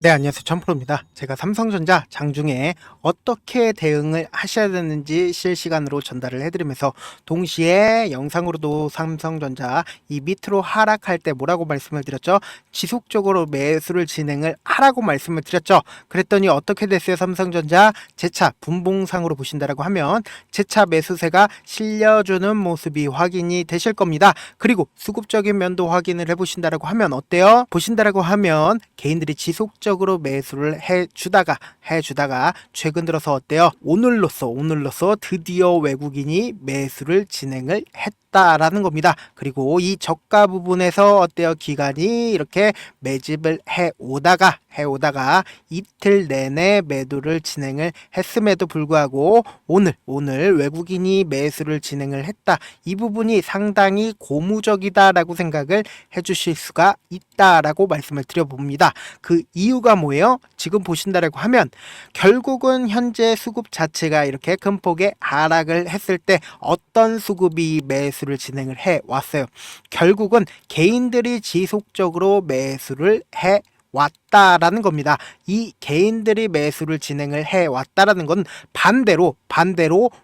네, 안녕하세요. 천프로입니다. 제가 삼성전자 장중에 어떻게 대응을 하셔야 되는지 실시간으로 전달을 해드리면서 동시에 영상으로도 삼성전자 이 밑으로 하락할 때 뭐라고 말씀을 드렸죠? 지속적으로 매수를 진행을 하라고 말씀을 드렸죠. 그랬더니 어떻게 됐어요? 삼성전자 재차 분봉상으로 보신다라고 하면 재차 매수세가 실려주는 모습이 확인이 되실 겁니다. 그리고 수급적인 면도 확인을 해보신다라고 하면 어때요? 보신다라고 하면 개인들이 지속적으로 매수를 해주다가 최근 들어서 어때요? 오늘로써 드디어 외국인이 매수를 진행을 했다라는 겁니다. 그리고 이 저가 부분에서 어때요? 기간이 이렇게 매집을 해오다가 이틀 내내 매도를 진행을 했음에도 불구하고 오늘 외국인이 매수를 진행을 했다. 이 부분이 상당히 고무적이다라고 생각을 해주실 수가 있다라고 말씀을 드려봅니다. 그 이유가 뭐예요? 지금 보신다라고 하면 결국은 현재 수급 자체가 이렇게 큰 폭의 하락을 했을 때 어떤 수급이 매수를 진행을 해 왔어요. 결국은 개인들이 지속적으로 매수를 해 왔다라는 겁니다. 이 개인들이 매수를 진행을 해 왔다라는 건 반대로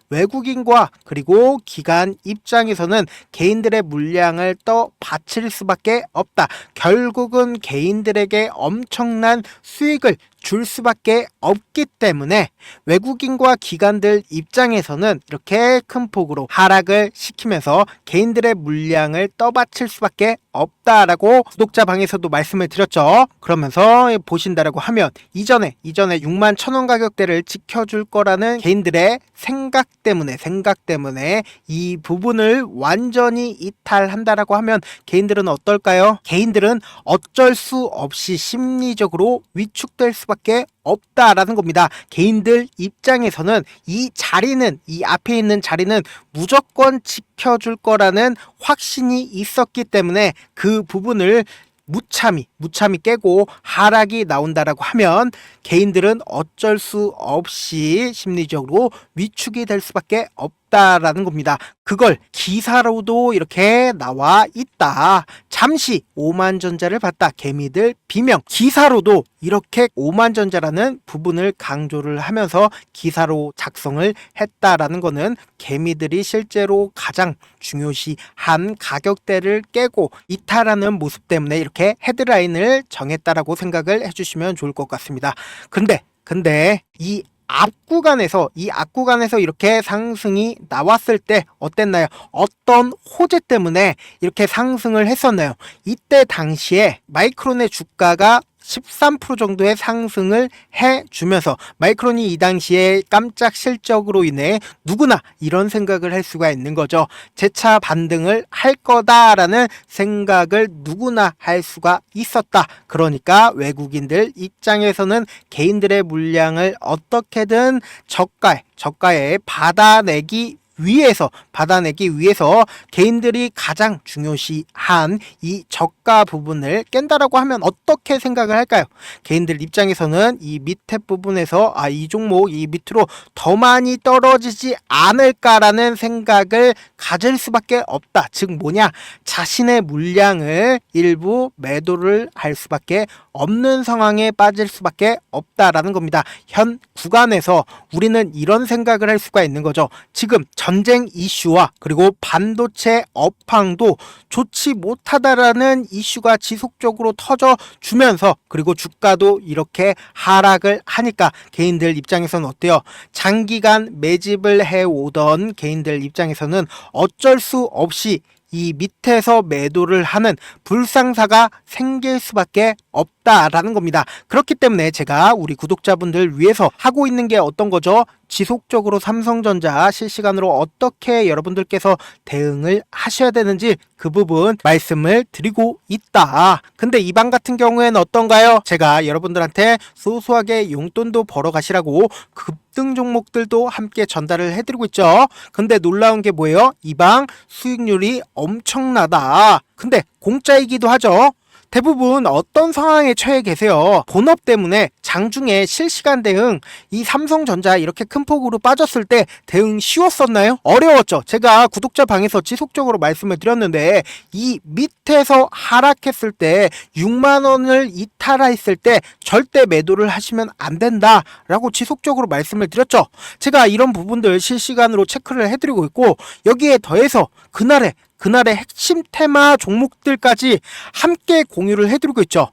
외국인과 그리고 기관 입장에서는 개인들의 물량을 또 바칠 수밖에 없다. 결국은 개인들에게 엄청난 수익을 줄 수밖에 없기 때문에 외국인과 기관들 입장에서는 이렇게 큰 폭으로 하락을 시키면서 개인들의 물량을 떠받칠 수밖에 없다라고 구독자 방에서도 말씀을 드렸죠. 그러면서 보신다라고 하면 이전에 61,000원 가격대를 지켜줄 거라는 개인들의 생각 때문에 이 부분을 완전히 이탈한다라고 하면 개인들은 어떨까요? 개인들은 어쩔 수 없이 심리적으로 위축될 수밖에 없다라는 겁니다. 개인들 입장에서는 이 앞에 있는 자리는 무조건 지켜줄 거라는 확신이 있었기 때문에 그 부분을 무참히 깨고 하락이 나온다라고 하면 개인들은 어쩔 수 없이 심리적으로 위축이 될 수밖에 없다라는 겁니다. 그걸 기사로도 이렇게 나와 있다. 잠시 오만전자를 봤다. 개미들 비명. 기사로도 이렇게 오만전자라는 부분을 강조를 하면서 기사로 작성을 했다라는 거는 개미들이 실제로 가장 중요시한 가격대를 깨고 이탈하는 모습 때문에 이렇게 헤드라인을 정했다라고 생각을 해주시면 좋을 것 같습니다. 근데 이 앞구간에서 이렇게 상승이 나왔을 때 어땠나요? 어떤 호재 때문에 이렇게 상승을 했었나요? 이때 당시에 마이크론의 주가가 13% 정도의 상승을 해주면서 마이크론이 이 당시에 깜짝 실적으로 인해 누구나 이런 생각을 할 수가 있는 거죠. 재차 반등을 할 거다라는 생각을 누구나 할 수가 있었다. 그러니까 외국인들 입장에서는 개인들의 물량을 어떻게든 저가에 받아내기 위해서 개인들이 가장 중요시한 이 저가 부분을 깬다라고 하면 어떻게 생각을 할까요? 개인들 입장에서는 이 밑에 부분에서 이 종목 이 밑으로 더 많이 떨어지지 않을까라는 생각을 가질 수밖에 없다. 즉 뭐냐? 자신의 물량을 일부 매도를 할 수밖에 없는 상황에 빠질 수밖에 없다라는 겁니다. 현 구간에서 우리는 이런 생각을 할 수가 있는 거죠. 지금 전쟁 이슈와 그리고 반도체 업황도 좋지 못하다라는 이슈가 지속적으로 터져주면서 그리고 주가도 이렇게 하락을 하니까 개인들 입장에서는 어때요? 장기간 매집을 해오던 개인들 입장에서는 어쩔 수 없이 이 밑에서 매도를 하는 불상사가 생길 수밖에 없다라는 겁니다. 그렇기 때문에 제가 우리 구독자분들 위해서 하고 있는 게 어떤 거죠? 지속적으로 삼성전자 실시간으로 어떻게 여러분들께서 대응을 하셔야 되는지 그 부분 말씀을 드리고 있다. 근데 이방 같은 경우에는 어떤가요? 제가 여러분들한테 소소하게 용돈도 벌어 가시라고 급등 종목들도 함께 전달을 해드리고 있죠. 근데 놀라운 게 뭐예요? 이방 수익률이 엄청나다. 근데 공짜이기도 하죠. 대부분 어떤 상황에 처해 계세요? 본업 때문에 장중에 실시간 대응, 이 삼성전자 이렇게 큰 폭으로 빠졌을 때 대응 쉬웠었나요? 어려웠죠. 제가 구독자 방에서 지속적으로 말씀을 드렸는데 이 밑에서 하락했을 때 6만 원을 이탈했을 때 절대 매도를 하시면 안 된다라고 지속적으로 말씀을 드렸죠. 제가 이런 부분들 실시간으로 체크를 해드리고 있고, 여기에 더해서 그날의 핵심 테마 종목들까지 함께 공유를 해드리고 있죠.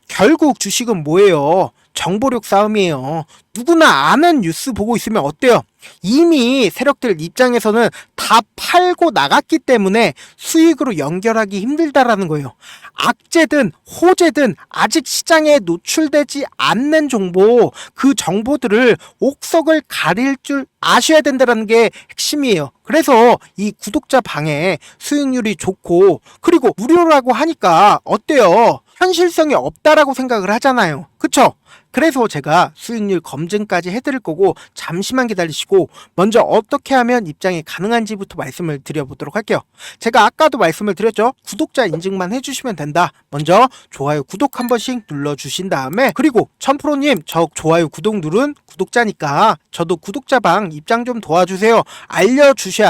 결국 주식은 뭐예요? 정보력 싸움이에요. 누구나 아는 뉴스 보고 있으면 어때요? 이미 세력들 입장에서는 다 팔고 나갔기 때문에 수익으로 연결하기 힘들다라는 거예요. 악재든 호재든 아직 시장에 노출되지 않는 정보, 그 정보들을 옥석을 가릴 줄 아셔야 된다는 게 핵심이에요. 그래서 이 구독자 방에 수익률이 좋고, 그리고 무료라고 하니까 어때요? 현실성이 없다라고 생각을 하잖아요. 그쵸? 그래서 제가 수익률 검증까지 해드릴 거고, 잠시만 기다리시고 먼저 어떻게 하면 입장이 가능한지부터 말씀을 드려보도록 할게요. 제가 아까도 말씀을 드렸죠. 구독자 인증만 해주시면 된다. 먼저 좋아요 구독 한 번씩 눌러주신 다음에, 그리고 1000%님 저 좋아요 구독 누른 구독자니까 저도 구독자 방 입장 좀 도와주세요.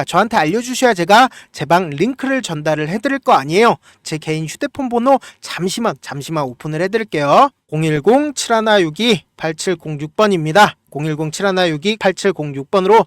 저한테 알려주셔야 제가 제 방 링크를 전달을 해드릴 거 아니에요. 제 개인 휴대폰 번호 잠시만 오픈을 해드릴게요. 010-7162-8706번입니다. 010-7162-8706번으로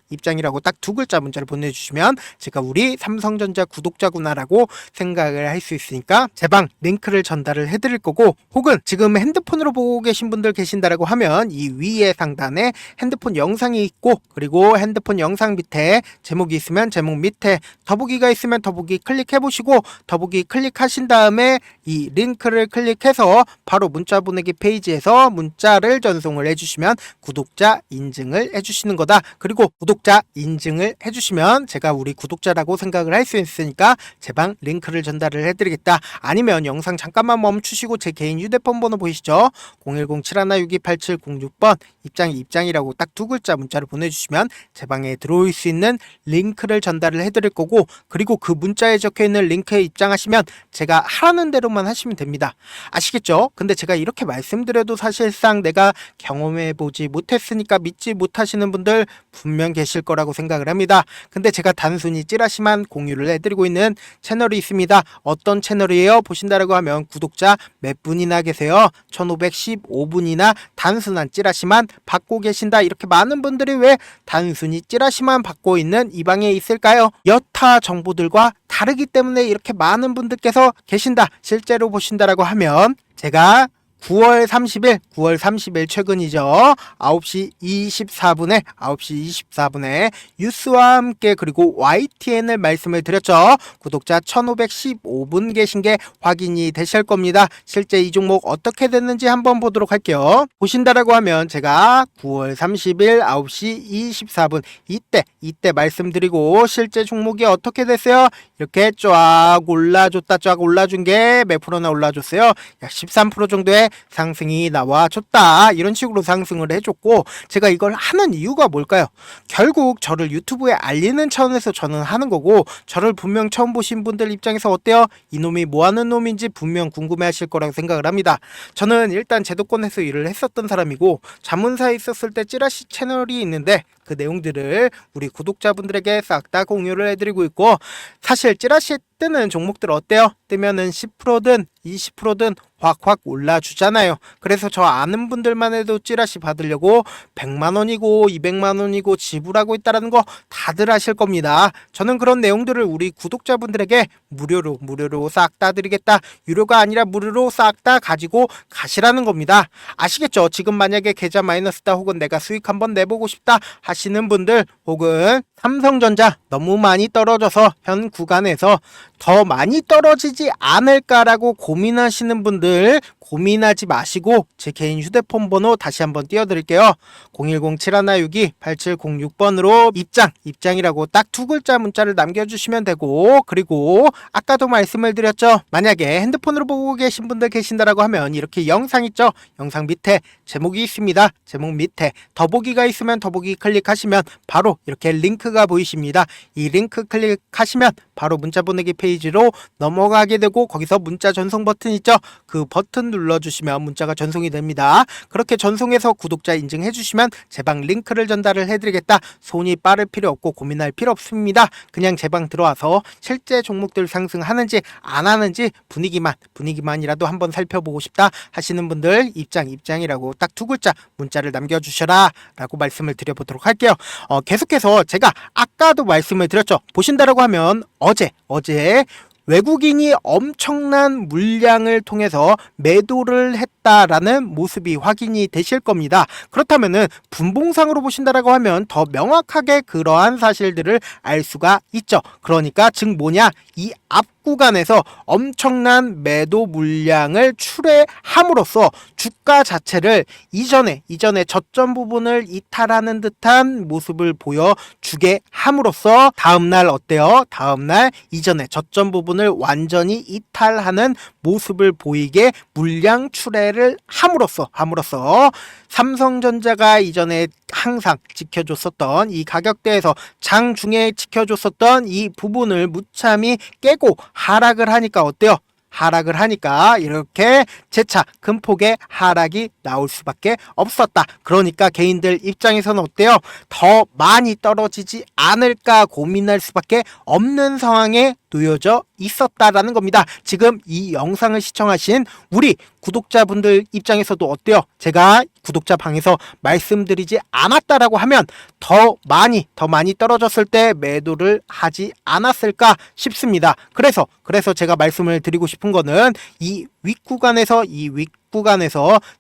입장이라고 딱 두 글자 문자를 보내주시면 제가 우리 삼성전자 구독자구나라고 생각을 할 수 있으니까 제 방 링크를 전달을 해드릴 거고, 혹은 지금 핸드폰으로 보고 계신 분들 계신다라고 하면 이 위에 상단에 핸드폰 영상이 있고, 그리고 핸드폰 영상 밑에 제목이 있으면 제목 밑에 더보기가 있으면 더보기 클릭해보시고, 더보기 클릭하신 다음에 이 링크를 클릭해서 바로 문자 보내기 페이지에서 문자를 전송을 해주시면 구독자 인증을 해주시는 거다. 그리고 구독자 인증을 해주시면 제가 우리 구독자라고 생각을 할 수 있으니까 제 방 링크를 전달을 해드리겠다. 아니면 영상 잠깐만 멈추시고 제 개인 휴대폰 번호 보이시죠? 010-7162-8706번 입장이라고 딱 두 글자 문자를 보내주시면 제 방에 들어올 수 있는 링크를 전달을 해드릴 거고, 그리고 그 문자에 적혀있는 링크에 입장하시면 제가 하라는 대로만 하시면 됩니다. 아시겠죠? 근데 제가 이렇게 말씀드려도 사실상 내가 경험해보지 못했으니까 믿지 못하시는 분들 분명 계실 거라고 생각을 합니다. 근데 제가 단순히 찌라시만 공유를 해드리고 있는 채널이 있습니다. 어떤 채널이에요? 보신다라고 하면 구독자 몇 분이나 계세요? 1515분이나 단순한 찌라시만 받고 계신다. 이렇게 많은 분들이 왜 단순히 찌라시만 받고 있는 이 방에 있을까요? 여타 정보들과 다르기 때문에 이렇게 많은 분들께서 계신다. 실제로 보신다라고 하면 제가 9월 30일 최근이죠. 9시 24분에 뉴스와 함께 그리고 YTN을 말씀을 드렸죠. 구독자 1515분 계신 게 확인이 되실 겁니다. 실제 이 종목 어떻게 됐는지 한번 보도록 할게요. 보신다라고 하면 제가 9월 30일 9시 24분 이때 말씀드리고, 실제 종목이 어떻게 됐어요? 이렇게 쫙 올라준 게 몇 프로나 올라줬어요? 약 13% 정도의 상승이 나와줬다. 이런 식으로 상승을 해줬고, 제가 이걸 하는 이유가 뭘까요? 결국 저를 유튜브에 알리는 차원에서 저는 하는 거고, 저를 분명 처음 보신 분들 입장에서 어때요? 이놈이 뭐하는 놈인지 분명 궁금해 하실 거라고 생각을 합니다. 저는 일단 제도권에서 일을 했었던 사람이고, 자문사에 있었을 때 찌라시 채널이 있는데 그 내용들을 우리 구독자분들에게 싹 다 공유를 해드리고 있고, 사실 찌라시 뜨는 종목들 어때요? 뜨면은 10%든 20%든 확 올라주잖아요. 그래서 저 아는 분들만 해도 찌라시 받으려고 100만원이고 200만원이고 지불하고 있다는 거 다들 아실 겁니다. 저는 그런 내용들을 우리 구독자분들에게 무료로 싹 다 드리겠다. 유료가 아니라 무료로 싹 다 가지고 가시라는 겁니다. 아시겠죠? 지금 만약에 계좌 마이너스다, 혹은 내가 수익 한번 내보고 싶다 하시는 분들, 혹은 삼성전자 너무 많이 떨어져서 현 구간에서 더 많이 떨어지지 않을까라고 고민하시는 분들, 고민하지 마시고 제 개인 휴대폰 번호 다시 한번 띄워드릴게요. 010-7162-8706번으로 입장이라고 딱 두 글자 문자를 남겨주시면 되고, 그리고 아까도 말씀을 드렸죠. 만약에 핸드폰으로 보고 계신 분들 계신다라고 하면 이렇게 영상 있죠? 영상 밑에 제목이 있습니다. 제목 밑에 더보기가 있으면 더보기 클릭하시면 바로 이렇게 링크가 링크가 보이십니다. 이 링크 클릭하시면 바로 문자 보내기 페이지로 넘어가게 되고 거기서 문자 전송 버튼 있죠? 그 버튼 눌러주시면 문자가 전송이 됩니다. 그렇게 전송해서 구독자 인증해주시면 제 방 링크를 전달을 해드리겠다. 손이 빠를 필요 없고 고민할 필요 없습니다. 그냥 제 방 들어와서 실제 종목들 상승하는지 안 하는지 분위기만이라도 한번 살펴보고 싶다 하시는 분들 입장이라고 딱 두 글자 문자를 남겨주셔라 라고 말씀을 드려보도록 할게요. 계속해서 제가 아까도 말씀을 드렸죠. 보신다라고 하면 어제 외국인이 엄청난 물량을 통해서 매도를 했다라는 모습이 확인이 되실 겁니다. 그렇다면은 분봉상으로 보신다라고 하면 더 명확하게 그러한 사실들을 알 수가 있죠. 그러니까 즉 뭐냐? 이 앞 구간에서 엄청난 매도 물량을 출회함으로써 주가 자체를 이전에 저점 부분을 이탈하는 듯한 모습을 보여주게 함으로써 다음날 어때요? 다음날 이전에 저점 부분을 완전히 이탈하는 모습을 보이게 물량 출회를 함으로써 삼성전자가 이전에 항상 지켜줬었던 이 가격대에서 장중에 지켜줬었던 이 부분을 무참히 깨고 하락을 하니까 어때요? 하락을 하니까 이렇게 재차 큰 폭의 하락이 나올 수밖에 없었다. 그러니까 개인들 입장에서는 어때요? 더 많이 떨어지지 않을까 고민할 수밖에 없는 상황에 놓여져 있었다라는 겁니다. 지금 이 영상을 시청하신 우리 구독자분들 입장에서도 어때요? 제가 구독자 방에서 말씀드리지 않았다라고 하면 더 많이 떨어졌을 때 매도를 하지 않았을까 싶습니다. 그래서 제가 말씀을 드리고 싶은 거는 이 윗구간에서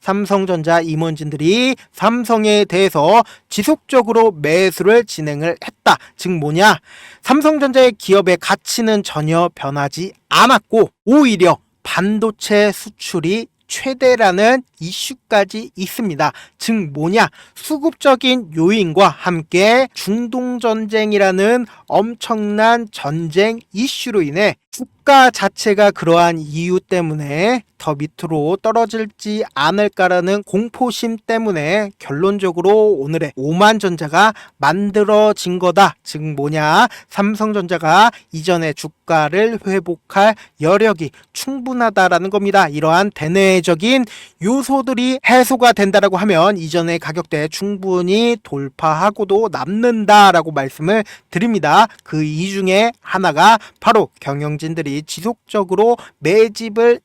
삼성전자 임원진들이 삼성에 대해서 지속적으로 매수를 진행을 했다. 즉 뭐냐? 삼성전자의 기업의 가치는 전혀 변하지 않았고 오히려 반도체 수출이 최대라는 이슈까지 있습니다. 즉 뭐냐? 수급적인 요인과 함께 중동전쟁이라는 엄청난 전쟁 이슈로 인해 주가 자체가 그러한 이유 때문에 더 밑으로 떨어질지 않을까라는 공포심 때문에 결론적으로 오늘의 오만전자가 만들어진 거다. 즉 뭐냐? 삼성전자가 이전의 주가를 회복할 여력이 충분하다라는 겁니다. 이러한 대내적인 요소들이 해소가 된다라고 하면 이전의 가격대 충분히 돌파하고도 남는다라고 말씀을 드립니다. 그 이 중에 하나가 바로 경영진들이 지속적으로 매집을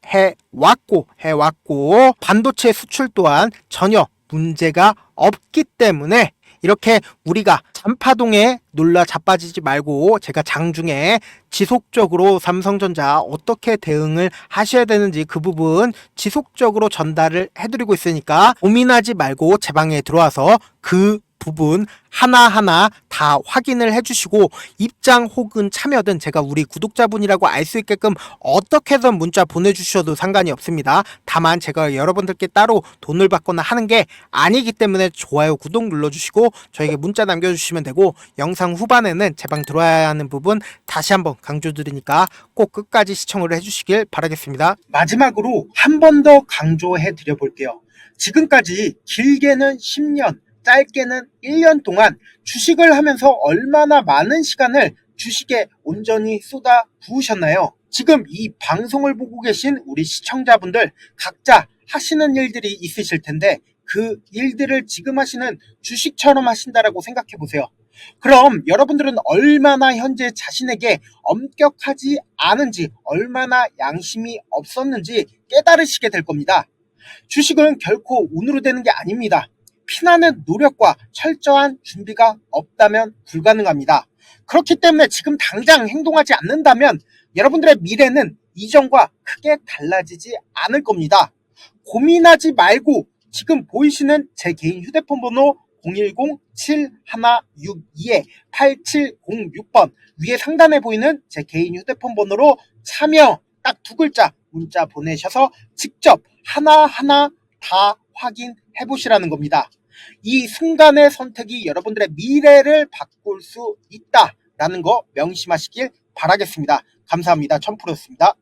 해왔고 반도체 수출 또한 전혀 문제가 없기 때문에 이렇게 우리가 잔파동에 놀라 자빠지지 말고 제가 장중에 지속적으로 삼성전자 어떻게 대응을 하셔야 되는지 그 부분 지속적으로 전달을 해드리고 있으니까 고민하지 말고 제 방에 들어와서 그 부분 하나하나 다 확인을 해주시고 입장 혹은 참여든 제가 우리 구독자분이라고 알 수 있게끔 어떻게든 문자 보내주셔도 상관이 없습니다. 다만 제가 여러분들께 따로 돈을 받거나 하는 게 아니기 때문에 좋아요, 구독 눌러주시고 저에게 문자 남겨주시면 되고 영상 후반에는 제 방 들어와야 하는 부분 다시 한번 강조드리니까 꼭 끝까지 시청을 해주시길 바라겠습니다. 마지막으로 한 번 더 강조해 드려 볼게요. 지금까지 길게는 10년 짧게는 1년 동안 주식을 하면서 얼마나 많은 시간을 주식에 온전히 쏟아 부으셨나요? 지금 이 방송을 보고 계신 우리 시청자분들 각자 하시는 일들이 있으실 텐데 그 일들을 지금 하시는 주식처럼 하신다라고 생각해 보세요. 그럼 여러분들은 얼마나 현재 자신에게 엄격하지 않은지, 얼마나 양심이 없었는지 깨달으시게 될 겁니다. 주식은 결코 운으로 되는 게 아닙니다. 피나는 노력과 철저한 준비가 없다면 불가능합니다. 그렇기 때문에 지금 당장 행동하지 않는다면 여러분들의 미래는 이전과 크게 달라지지 않을 겁니다. 고민하지 말고 지금 보이시는 제 개인 휴대폰 번호 010-7162-8706번 위에 상단에 보이는 제 개인 휴대폰 번호로 참여 딱 두 글자 문자 보내셔서 직접 하나하나 다 확인해 보시라는 겁니다. 이 순간의 선택이 여러분들의 미래를 바꿀 수 있다라는 거 명심하시길 바라겠습니다. 감사합니다. 천프로였습니다.